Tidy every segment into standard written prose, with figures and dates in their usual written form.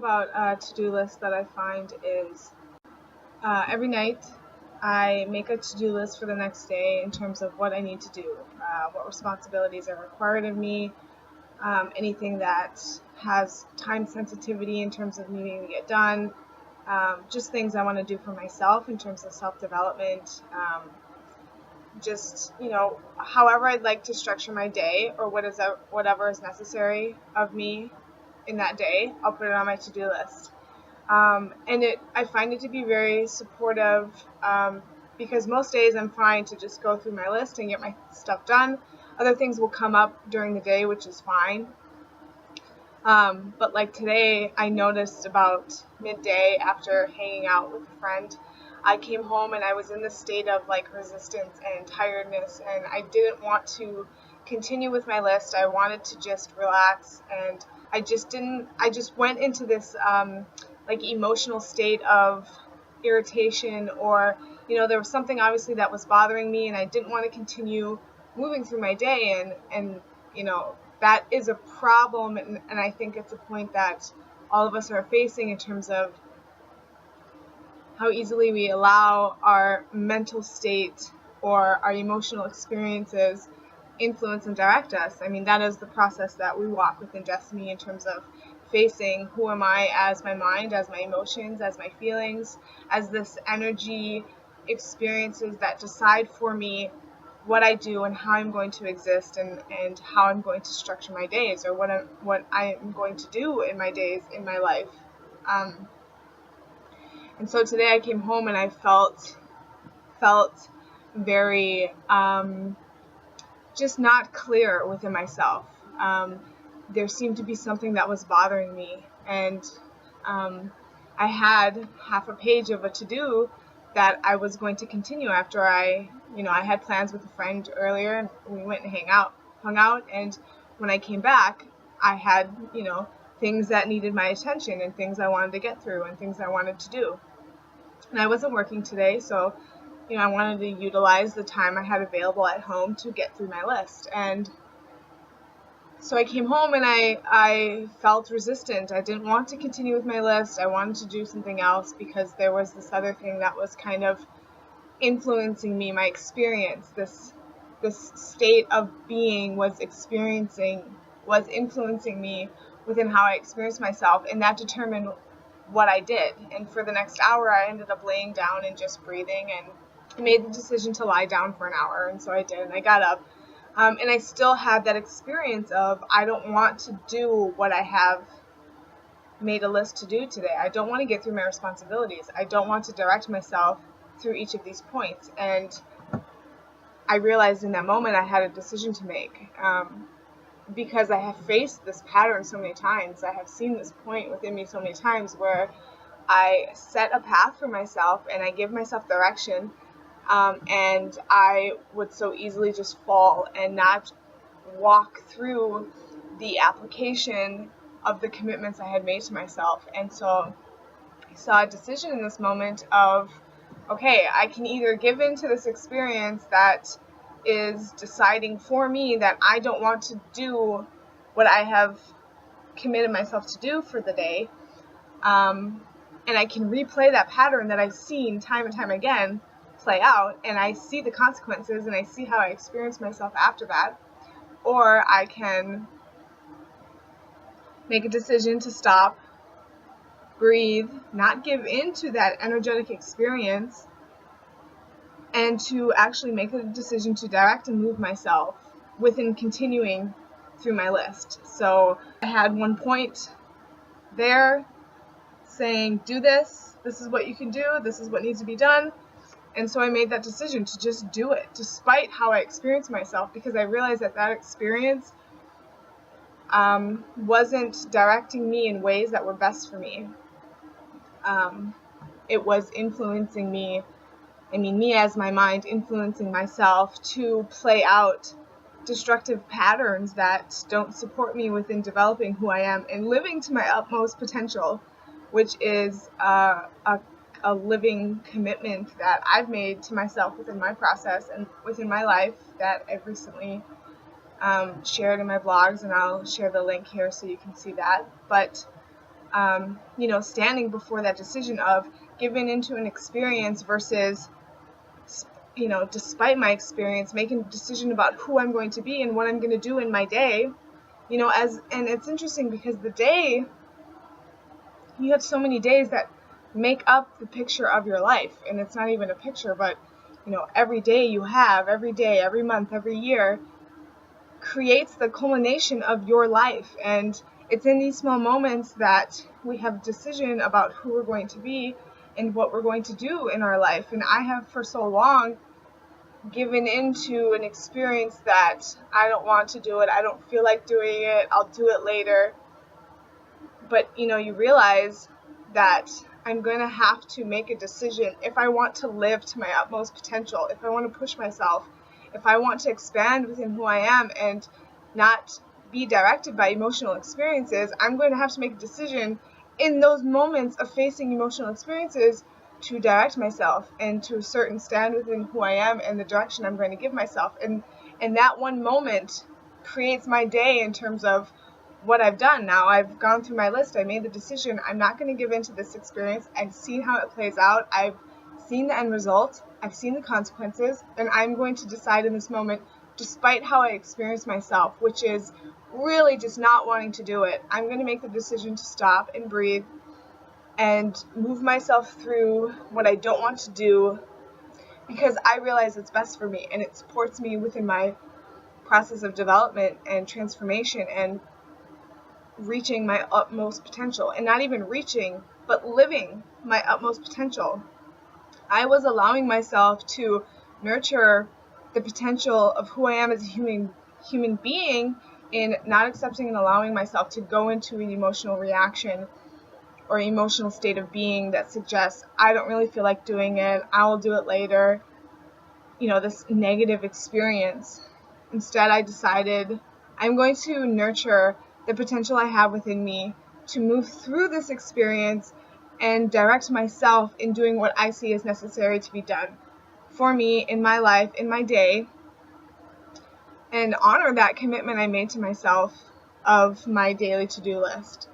about a to-do list that I find is every night I make a to-do list for the next day in terms of what I need to do, what responsibilities are required of me, anything that has time sensitivity in terms of needing to get done, just things I want to do for myself in terms of self-development, however I'd like to structure my day or whatever is necessary of me in that day, I'll put it on my to-do list. I find it to be very supportive because most days I'm fine to just go through my list and get my stuff done. Other things will come up during the day, which is fine. But like today, I noticed about midday after hanging out with a friend, I came home and I was in this state of like resistance and tiredness, and I didn't want to continue with my list. I wanted to just relax, and I just went into this emotional state of irritation, or there was something obviously that was bothering me, and I didn't want to continue moving through my day, and that is a problem, and I think it's a point that all of us are facing in terms of how easily we allow our mental state or our emotional experiences influence and direct us. I mean, that is the process that we walk within Destiny in terms of facing who am I as my mind, as my emotions, as my feelings, as this energy experiences that decide for me what I do and how I'm going to exist, and how I'm going to structure my days, or what I'm going to do in my days, in my life. And so today I came home and I felt very just not clear within myself. There seemed to be something that was bothering me, and I had half a page of a to-do that I was going to continue after I had plans with a friend earlier, and we went and hung out, and when I came back, I had, things that needed my attention, and things I wanted to get through, and things I wanted to do. And I wasn't working today, so, I wanted to utilize the time I had available at home to get through my list. And so I came home and I felt resistant. I didn't want to continue with my list. I wanted to do something else because there was this other thing that was kind of influencing me, my experience. This state of being was influencing me within how I experienced myself, and that determined what I did. And for the next hour, I ended up laying down and just breathing, and I made the decision to lie down for an hour, and so I did, and I got up. And I still had that experience of, I don't want to do what I have made a list to do today. I don't want to get through my responsibilities. I don't want to direct myself through each of these points. And I realized in that moment I had a decision to make, because I have faced this pattern so many times. I have seen this point within me so many times where I set a path for myself and I give myself direction, and I would so easily just fall and not walk through the application of the commitments I had made to myself. And so I saw a decision in this moment of, okay, I can either give in to this experience that is deciding for me that I don't want to do what I have committed myself to do for the day, and I can replay that pattern that I've seen time and time again play out, and I see the consequences and I see how I experience myself after that. Or I can make a decision to stop, breathe, not give in to that energetic experience, and to actually make a decision to direct and move myself within continuing through my list. So I had one point there saying, do this, this is what you can do, this is what needs to be done. And so I made that decision to just do it, despite how I experienced myself, because I realized that experience wasn't directing me in ways that were best for me. It was influencing me, me as my mind, influencing myself to play out destructive patterns that don't support me within developing who I am and living to my utmost potential, which is a living commitment that I've made to myself within my process and within my life that I've recently shared in my blogs, and I'll share the link here so you can see that. But standing before that decision of giving into an experience versus, despite my experience, making a decision about who I'm going to be and what I'm going to do in my day. And it's interesting because the day, you have so many days that make up the picture of your life, and it's not even a picture, but every day you have, every day, every month, every year creates the culmination of your life. And it's in these small moments that we have a decision about who we're going to be and what we're going to do in our life. And I have for so long given into an experience that I don't want to do it, I don't feel like doing it, I'll do it later. But you realize that I'm going to have to make a decision if I want to live to my utmost potential, if I want to push myself, if I want to expand within who I am and not be directed by emotional experiences. I'm going to have to make a decision in those moments of facing emotional experiences to direct myself and to assert and stand within who I am and the direction I'm going to give myself. And that one moment creates my day in terms of what I've done. Now I've gone through my list. I made the decision. I'm not going to give into this experience. I've seen how it plays out. I've seen the end result. I've seen the consequences. And I'm going to decide in this moment, despite how I experience myself, which is really just not wanting to do it, I'm going to make the decision to stop and breathe and move myself through what I don't want to do, because I realize it's best for me and it supports me within my process of development and transformation and reaching my utmost potential. And not even reaching, but living my utmost potential. I was allowing myself to nurture the potential of who I am as a human being in not accepting and allowing myself to go into an emotional reaction or emotional state of being that suggests I don't really feel like doing it, I will do it later, this negative experience. Instead, I decided I'm going to nurture the potential I have within me to move through this experience and direct myself in doing what I see as necessary to be done for me in my life, in my day, and honor that commitment I made to myself of my daily to-do list.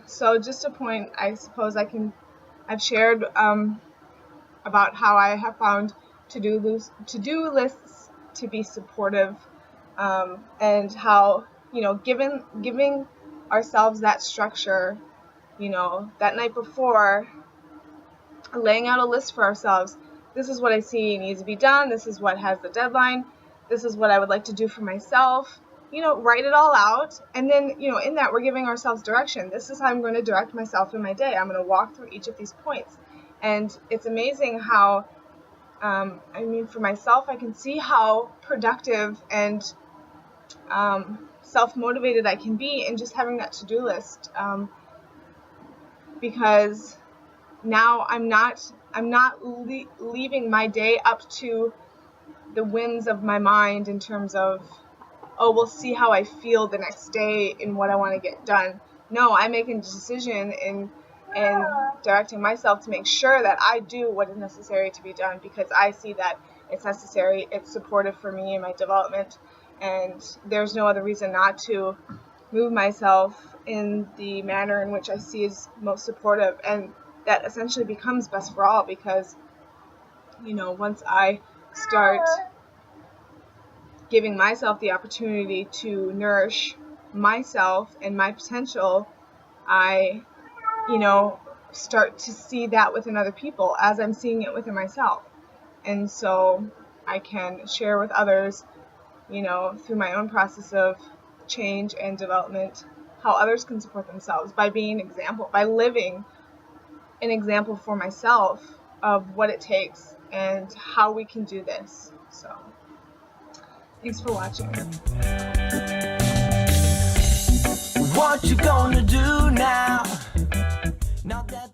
So just a point, I suppose I've shared about how I have found to-do lists to be supportive, and how, giving ourselves that structure, that night before, laying out a list for ourselves. This is what I see needs to be done. This is what has the deadline. This is what I would like to do for myself. Write it all out. And then, in that, we're giving ourselves direction. This is how I'm going to direct myself in my day. I'm going to walk through each of these points. And it's amazing how, for myself, I can see how productive and self-motivated I can be in just having that to-do list. Because now I'm not leaving my day up to the whims of my mind in terms of, we'll see how I feel the next day in what I want to get done. No, I'm making a decision and directing myself to make sure that I do what is necessary to be done, because I see that it's necessary, it's supportive for me and my development, and there's no other reason not to move myself in the manner in which I see is most supportive. And that essentially becomes best for all, because once I start giving myself the opportunity to nourish myself and my potential, I start to see that within other people as I'm seeing it within myself. And so I can share with others, through my own process of change and development, how others can support themselves by being an example, by living an example for myself of what it takes and how we can do this. So, thanks for watching. What you gonna do now? Now that